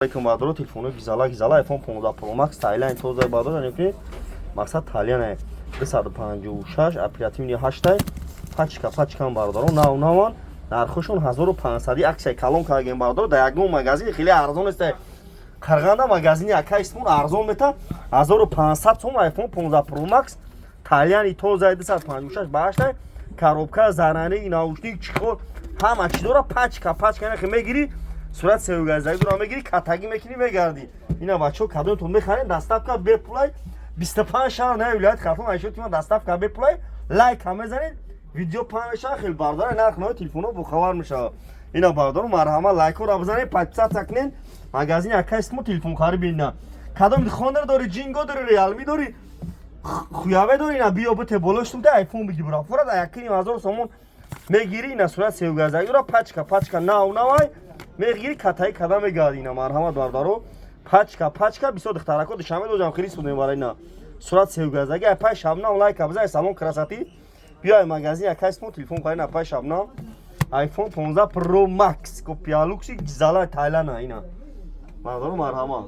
Алейкум бардор телефони гизала iPhone 15 Pro Max Thailand тоза бардор аники мақсад Thailand 256 оперативни 8 пачка бардор наван нархушон 1500 аксия калон карген бардор да ягон магазин хеле арзон аст Қарғанда магазини акайсмон арзон мета 1500 сом iPhone 15 Pro Max Thailand тоза 256 башта коробка зарани наушник чихо ҳама чӣ дора пачка нахи мегири сурат севгаздаги дура мегири катаги мекини мегарди ина бачо кадонтон мехарин доставка бепулай 25 шаҳр на вилоят хатон айшотима доставка бепулай лайк ҳам мезанед видео паҳн мешава хел бардора нарх наҳои телефоно бохабар мешава ина бардор марҳама лайкора бизанед подписат сакнен магазини акайсмо телефон харибина кадом хондер дори джинго дори реалми дори хуяве дори ина биё бите болоштумта айфон бигири бура фурат якини 1000 сомон мегири ина сурат севгаздаги дура пачка навай мегири катай када мегади ина марҳамат бардаро пачка бисёр духтарако дишаме дожам хирис будем бара ина сурат севгаздаги апай шабнам лайк абзай салон красоти биёй магазин акайсмо телефон харин апай шабнам iPhone 15 Pro Max копия лукси гизала Thailand ина бардаро марҳамат